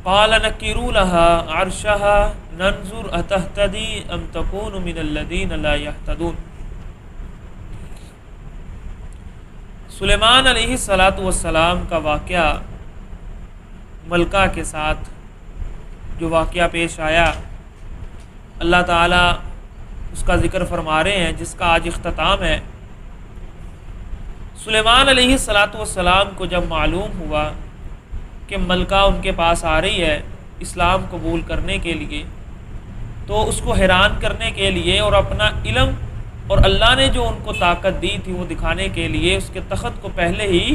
قال نکروا لها عرشها ننظر اتهتدی ام تکون من الذین لا یهتدون۔ سلیمان علیہ السلام کا واقعہ ملکہ کے ساتھ جو واقعہ پیش آیا، اللہ تعالیٰ اس کا ذکر فرما رہے ہیں جس کا آج اختتام ہے۔ سلیمان علیہ السلام کو جب معلوم ہوا کہ ملکہ ان کے پاس آ رہی ہے اسلام قبول کرنے کے لیے، تو اس کو حیران کرنے کے لیے اور اپنا علم اور اللہ نے جو ان کو طاقت دی تھی وہ دکھانے کے لیے اس کے تخت کو پہلے ہی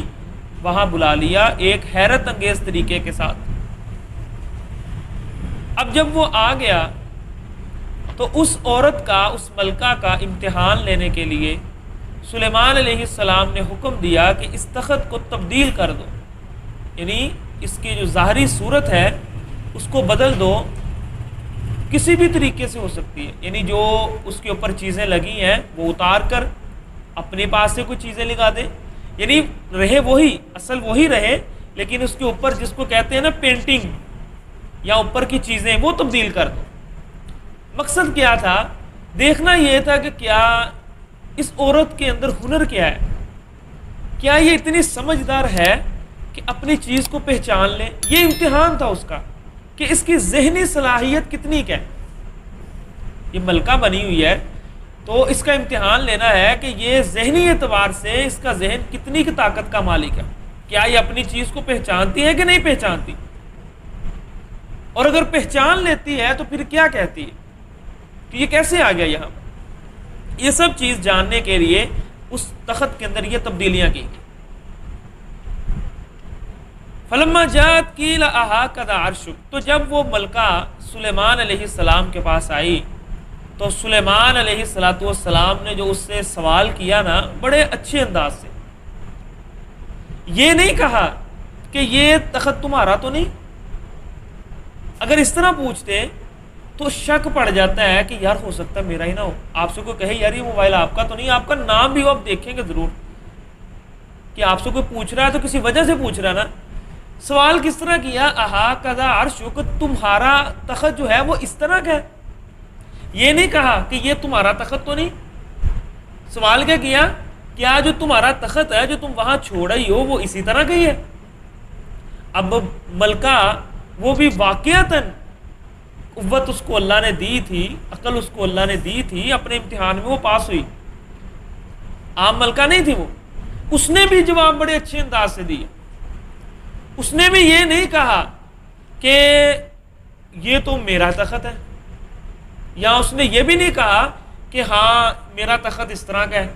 وہاں بلا لیا ایک حیرت انگیز طریقے کے ساتھ۔ اب جب وہ آ گیا تو اس عورت کا، اس ملکہ کا امتحان لینے کے لیے سلیمان علیہ السلام نے حکم دیا کہ اس تخت کو تبدیل کر دو، یعنی اس کی جو ظاہری صورت ہے اس کو بدل دو، کسی بھی طریقے سے ہو سکتی ہے، یعنی جو اس کے اوپر چیزیں لگی ہیں وہ اتار کر اپنے پاس سے کوئی چیزیں لگا دے، یعنی رہے وہی، اصل وہی رہے، لیکن اس کے اوپر جس کو کہتے ہیں نا پینٹنگ یا اوپر کی چیزیں وہ تبدیل کر دو۔ مقصد کیا تھا؟ دیکھنا یہ تھا کہ کیا اس عورت کے اندر ہنر کیا ہے، کیا یہ اتنی سمجھدار ہے کہ اپنی چیز کو پہچان لے۔ یہ امتحان تھا اس کا کہ اس کی ذہنی صلاحیت کتنی ہے۔ یہ ملکہ بنی ہوئی ہے تو اس کا امتحان لینا ہے کہ یہ ذہنی اعتبار سے اس کا ذہن کتنی کی طاقت کا مالک ہے، کیا یہ اپنی چیز کو پہچانتی ہے کہ نہیں پہچانتی، اور اگر پہچان لیتی ہے تو پھر کیا کہتی ہے کہ یہ کیسے آ گیا یہاں۔ یہ سب چیز جاننے کے لیے اس تخت کے اندر یہ تبدیلیاں کی۔ فلما جاءت قیل اہکذا عرشک، تو جب وہ ملکہ سلیمان علیہ السلام کے پاس آئی تو سلیمان علیہ السلام نے جو اس سے سوال کیا نا بڑے اچھے انداز سے، یہ نہیں کہا کہ یہ تخت تمہارا تو نہیں۔ اگر اس طرح پوچھتے تو شک پڑ جاتا ہے کہ یار ہو سکتا ہے میرا ہی نہ ہو۔ آپ سے کوئی کہے یار یہ موبائل آپ کا تو نہیں، آپ کا نام بھی وہ آپ دیکھیں گے ضرور کہ آپ سے کوئی پوچھ رہا ہے تو کسی وجہ سے پوچھ رہا ہے نا۔ سوال کس طرح کیا؟ اہکذا عرشک، تمہارا تخت جو ہے وہ اس طرح کا ہے۔ یہ نہیں کہا کہ یہ تمہارا تخت تو نہیں۔ سوال کیا کیا؟ کیا جو تمہارا تخت ہے جو تم وہاں چھوڑ رہی ہو وہ اسی طرح کا ہی ہے؟ اب ملکہ وہ بھی واقعتاً قوت اس کو اللہ نے دی تھی، عقل اس کو اللہ نے دی تھی، اپنے امتحان میں وہ پاس ہوئی، عام ملکہ نہیں تھی وہ۔ اس نے بھی جواب بڑے اچھے انداز سے دیا۔ اس نے بھی یہ نہیں کہا کہ یہ تو میرا تخت ہے، یا اس نے یہ بھی نہیں کہا کہ ہاں میرا تخت اس طرح کا ہے۔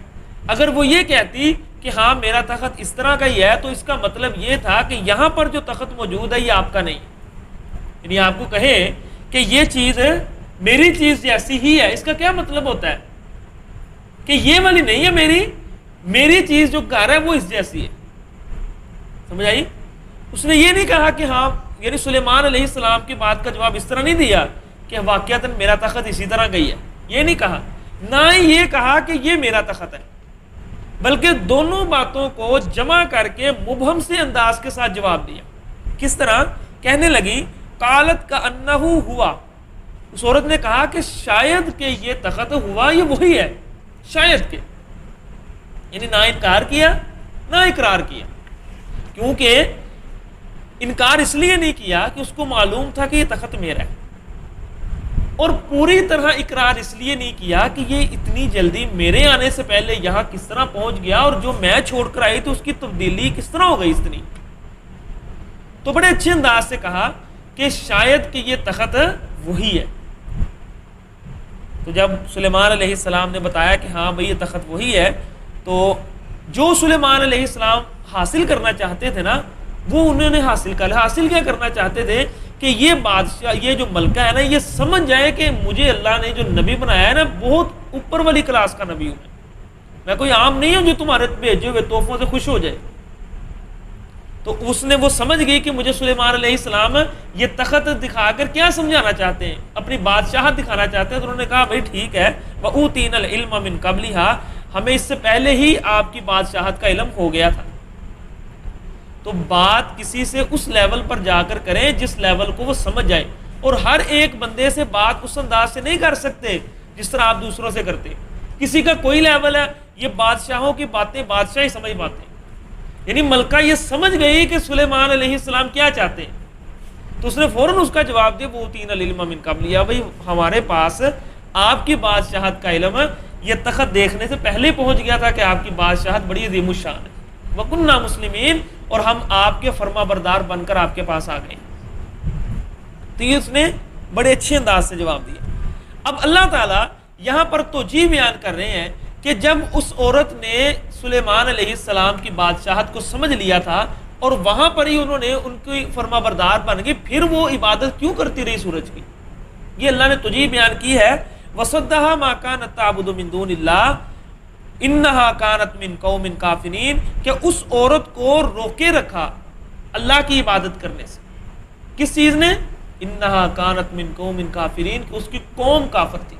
اگر وہ یہ کہتی کہ ہاں میرا تخت اس طرح کا ہی ہے تو اس کا مطلب یہ تھا کہ یہاں پر جو تخت موجود ہے یہ آپ کا نہیں، یعنی آپ کو کہے کہ یہ چیز میری چیز جیسی ہی ہے، اس کا کیا مطلب ہوتا ہے کہ یہ والی نہیں ہے، میری چیز جو گھر ہے وہ اس جیسی ہے۔ سمجھ آئی؟ اس نے یہ نہیں کہا کہ ہاں، یعنی سلیمان علیہ السلام کی بات کا جواب اس طرح نہیں دیا کہ واقعتاً میرا تخت اسی طرح کا ہی ہے، یہ نہیں کہا، نہ ہی یہ کہا کہ یہ میرا تخت ہے، بلکہ دونوں باتوں کو جمع کر کے مبہم سے انداز کے ساتھ جواب دیا۔ کس طرح؟ کہنے لگی قالت کأنہ ہوا، اس عورت نے کہا کہ شاید کہ یہ تخت ہوا یہ وہی ہے، شاید کہ، یعنی نہ انکار کیا نہ اقرار کیا۔ کیونکہ انکار اس لیے نہیں کیا کہ اس کو معلوم تھا کہ یہ تخت میرا ہے، اور پوری طرح اقرار اس لیے نہیں کیا کہ یہ اتنی جلدی میرے آنے سے پہلے یہاں کس طرح پہنچ گیا، اور جو میں چھوڑ کر آئی تو اس کی تبدیلی کس طرح ہو گئی اتنی۔ تو بڑے اچھے انداز سے کہا کہ شاید کہ یہ تخت وہی ہے۔ تو جب سلیمان علیہ السلام نے بتایا کہ ہاں بھئی یہ تخت وہی ہے، تو جو سلیمان علیہ السلام حاصل کرنا چاہتے تھے نا وہ انہوں نے حاصل کر لیا۔ حاصل کیا کرنا چاہتے تھے کہ یہ بادشاہ، یہ جو ملکہ ہے نا، یہ سمجھ جائے کہ مجھے اللہ نے جو نبی بنایا ہے نا بہت اوپر والی کلاس کا نبی ہوں میں کوئی عام نہیں ہوں جو تمہارے بھیجے ہوئے تحفوں سے خوش ہو جائے۔ تو اس نے وہ سمجھ گئی کہ مجھے سلیمان علیہ السلام یہ تخت دکھا کر کیا سمجھانا چاہتے ہیں، اپنی بادشاہت دکھانا چاہتے ہیں۔ تو انہوں نے کہا بھائی ٹھیک ہے، وَأُوتِينَا الْعِلْمَ مِنْ قَبْلِهَا، ہمیں اس سے پہلے ہی آپ کی بادشاہت کا علم ہو گیا تھا۔ تو بات کسی سے اس لیول پر جا کر کریں جس لیول کو وہ سمجھ جائے، اور ہر ایک بندے سے بات اس انداز سے نہیں کر سکتے جس طرح آپ دوسروں سے کرتے. کسی کا کوئی لیول ہے، یہ بادشاہوں کی باتیں بادشاہ ہی سمجھ پاتے ہیں. یعنی ملکہ یہ سمجھ گئی کہ سلیمان علیہ السلام کیا چاہتے ہیں، تو اس نے فوراً اس کا جواب دیا وہ تین العلم من قبل، بھائی ہمارے پاس آپ کی بادشاہت کا علم ہے، یہ تخت دیکھنے سے پہلے پہنچ گیا تھا کہ آپ کی بادشاہت بڑی عظیم الشان ہے. وَكُنَّا مُسْلِمِينَ، اور ہم آپ کے فرما بردار بن کر آپ کے پاس آ گئے. تو یہ اس نے بڑے اچھے انداز سے جواب دیا. اب اللہ تعالیٰ یہاں پر توجیہ بیان کر رہے ہیں کہ جب اس عورت نے سلیمان علیہ السلام کی بادشاہت کو سمجھ لیا تھا اور وہاں پر ہی انہوں نے ان کی فرما بردار بن گئی، پھر وہ عبادت کیوں کرتی رہی سورج کی؟ یہ اللہ نے توجیہ بیان کی ہے. وَصَدَّهَا مَا كَانَتْ تَعْبُدُ مِن دُونِ اللَّهِ إِنَّهَا كَانَتْ مِن قَوْمٍ كَافِرِينَ، کہ اس عورت کو روکے رکھا اللہ کی عبادت کرنے سے. کس چیز نے؟ إِنَّهَا كَانَتْ مِن قَوْمٍ كَافِرِينَ، کہ اس کی قوم کافر تھی.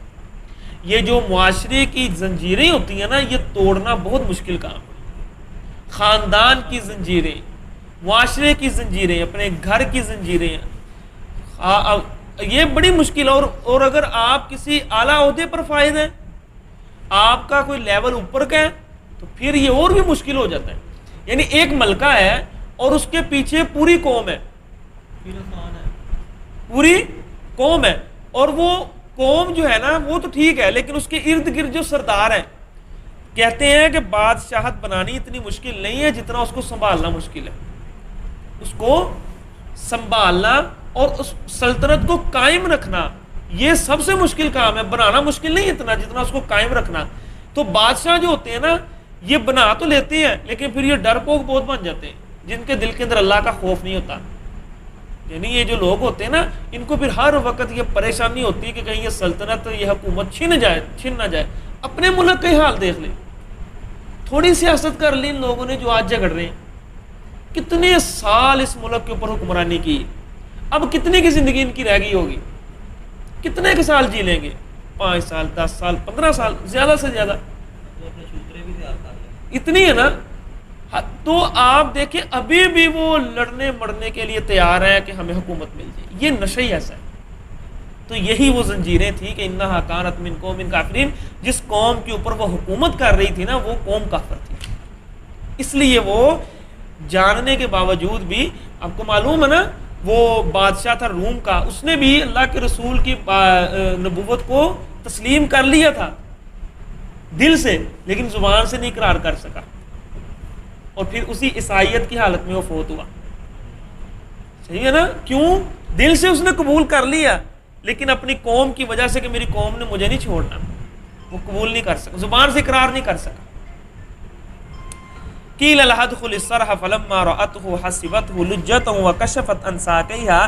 یہ جو معاشرے کی زنجیریں ہوتی ہیں نا، یہ توڑنا بہت مشکل کام ہے. خاندان کی زنجیریں، معاشرے کی زنجیریں، اپنے گھر کی زنجیریں، یہ بڑی مشکل. اور اگر آپ کسی اعلیٰ عہدے پر فائز ہیں، آپ کا کوئی لیول اوپر کا ہے، تو پھر یہ اور بھی مشکل ہو جاتا ہے. یعنی ایک ملکہ ہے اور اس کے پیچھے پوری قوم ہے، پوری قوم ہے، اور وہ قوم جو ہے نا وہ تو ٹھیک ہے، لیکن اس کے ارد گرد جو سردار ہیں، کہتے ہیں کہ بادشاہت بنانی اتنی مشکل نہیں ہے جتنا اس کو سنبھالنا مشکل ہے. اس کو سنبھالنا اور اس سلطنت کو قائم رکھنا یہ سب سے مشکل کام ہے. بنانا مشکل نہیں اتنا جتنا اس کو قائم رکھنا. تو بادشاہ جو ہوتے ہیں نا، یہ بنا تو لیتے ہیں لیکن پھر یہ ڈرپوک بہت بن جاتے ہیں، جن کے دل کے اندر اللہ کا خوف نہیں ہوتا. یعنی یہ جو لوگ ہوتے ہیں نا، ان کو پھر ہر وقت یہ پریشانی ہوتی ہے کہ کہیں یہ سلطنت، یہ حکومت چھن نہ جائے. اپنے ملک کا حال دیکھ لیں، تھوڑی سیاست کر لی ان لوگوں نے جو آج جھگڑ رہے ہیں. کتنے سال اس ملک کے اوپر حکمرانی کی، اب کتنے کی زندگی ان کی رہ گئی ہوگی؟ کتنے کے سال جی لیں گے؟ 5 سال 10 سال 15 سال، زیادہ سے زیادہ اتنی ہے نا. تو آپ دیکھیں ابھی بھی وہ لڑنے مرنے کے لیے تیار ہے کہ ہمیں حکومت مل جائے. یہ نشہ ہی ایسا ہے. تو یہی وہ زنجیریں تھیں کہ انہا کانت من قوم کافرین، جس قوم کے اوپر وہ حکومت کر رہی تھی نا، وہ قوم کافر تھی. اس لیے وہ جاننے کے باوجود بھی، آپ کو معلوم ہے نا، وہ بادشاہ تھا روم کا، اس نے بھی اللہ کے رسول کی نبوت کو تسلیم کر لیا تھا دل سے، لیکن زبان سے نہیں اقرار کر سکا، اور پھر اسی عیسائیت کی حالت میں وہ فوت ہوا. صحیح ہے نا؟ کیوں؟ دل سے اس نے قبول کر لیا، لیکن اپنی قوم کی وجہ سے کہ میری قوم نے مجھے نہیں چھوڑنا، وہ قبول نہیں کر سکا، زبان سے اقرار نہیں کر سکا. قیل لها ادخل الصرح فلما رأته حسبته لجة وكشفت عن ساقيها.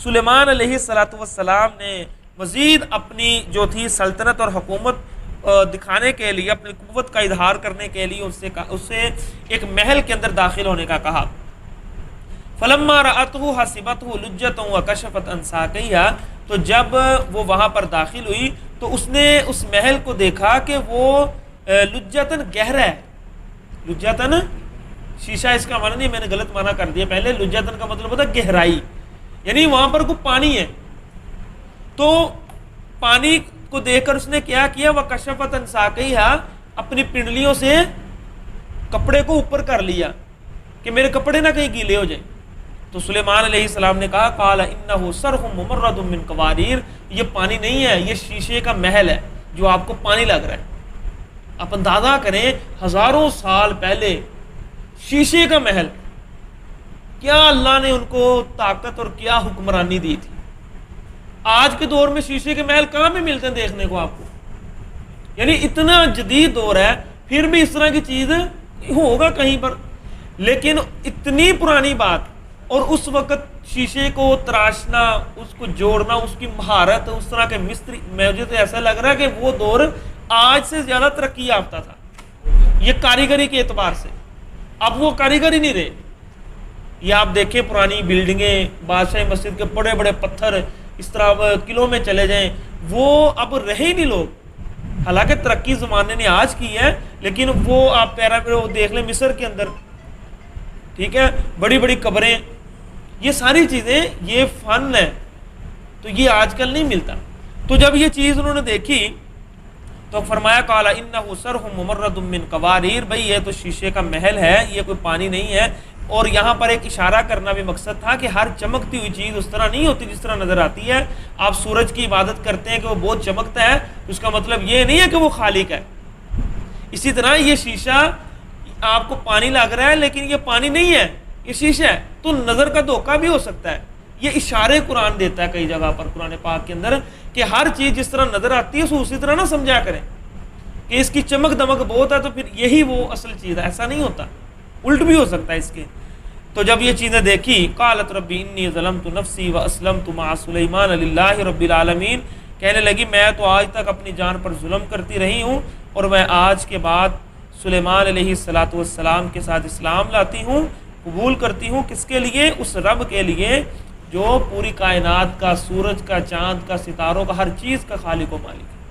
سلیمان علیہ السلام نے مزید اپنی جو تھی سلطنت اور حکومت دکھانے کے لیے، اپنی قوت کا اظہار کرنے کے لیے اسے ایک محل کے اندر داخل ہونے کا کہا. فلما رأته حسبته لجة وكشفت عن ساقيها. تو جب وہ وہاں پر داخل ہوئی تو اس نے اس محل کو دیکھا کہ وہ لجتن گہرا ہے. لجتن شیشہ اس کا معنی نہیں، میں نے غلط معنی کر دیا پہلے. لجتن کا مطلب ہوتا ہے گہرائی، یعنی وہاں پر کوئی پانی ہے. تو پانی کو دیکھ کر اس نے کیا کیا؟ وَكَشَفَتْ عَنْ سَاقَيْهَا، اپنی پنڈلیوں سے کپڑے کو اوپر کر لیا کہ میرے کپڑے نہ کہیں گیلے ہو جائیں. تو سلیمان علیہ السلام نے کہا قال انه صرح ممرد من قواریر، یہ پانی نہیں ہے، یہ شیشے کا محل ہے جو آپ کو پانی لگ رہا ہے. آپ اندازہ کریں ہزاروں سال پہلے شیشے کا محل، کیا اللہ نے ان کو طاقت اور کیا حکمرانی دی تھی. آج کے دور میں شیشے کے محل کہاں میں ملتے ہیں دیکھنے کو آپ کو؟ یعنی اتنا جدید دور ہے پھر بھی اس طرح کی چیز ہوگا کہیں پر. لیکن اتنی پرانی بات، اور اس وقت شیشے کو تراشنا، اس کو جوڑنا، اس کی مہارت، اس طرح کے مستری، مجھے تو ایسا لگ رہا ہے کہ وہ دور آج سے زیادہ ترقی یافتہ تھا یہ کاریگری کے اعتبار سے. اب وہ کاریگری نہیں رہے. یہ آپ دیکھیں پرانی بلڈنگیں، بادشاہی مسجد کے بڑے بڑے پتھر، اس طرح قلعوں میں چلے جائیں، وہ اب رہے ہی نہیں لوگ. حالانکہ ترقی زمانے نے آج کی ہے، لیکن وہ آپ پیرا دیکھ لیں مصر کے اندر ٹھیک ہے، بڑی بڑی قبریں، یہ ساری چیزیں یہ فن ہے، تو یہ آج کل نہیں ملتا۔ تو جب یہ چیز انہوں نے دیکھی تو فرمایا قال انہ صرح ممرد من قواریر، بھئی یہ تو شیشے کا محل ہے، یہ کوئی پانی نہیں ہے۔ اور یہاں پر ایک اشارہ کرنا بھی مقصد تھا کہ ہر چمکتی ہوئی چیز اس طرح نہیں ہوتی جس طرح نظر آتی ہے۔ آپ سورج کی عبادت کرتے ہیں کہ وہ بہت چمکتا ہے، اس کا مطلب یہ نہیں ہے کہ وہ خالق ہے۔ اسی طرح یہ شیشہ آپ کو پانی لگ رہا ہے لیکن یہ پانی نہیں ہے، یہ شیشہ ہے، تو نظر کا دھوکہ بھی ہو سکتا ہے۔ یہ اشارے قرآن دیتا ہے کئی جگہ پر قرآن پاک کے اندر کہ ہر چیز جس طرح نظر آتی ہے اسی طرح نہ سمجھا کریں کہ اس کی چمک دمک بہت ہے تو پھر یہی وہ اصل چیز ہے، ایسا نہیں ہوتا، الٹ بھی ہو سکتا ہے اس کے۔ تو جب یہ چیزیں دیکھی قالت ربی انی ظلمت نفسی واسلمت مع سلیمان للہ رب العالمین، کہنے لگی میں تو آج تک اپنی جان پر ظلم کرتی رہی ہوں اور میں آج کے بعد سلیمان علیہ السلام کے ساتھ اسلام لاتی ہوں، قبول کرتی ہوں۔ کس کے لیے؟ اس رب کے لیے جو پوری کائنات کا، سورج کا، چاند کا، ستاروں کا، ہر چیز کا خالق و مالک ہے۔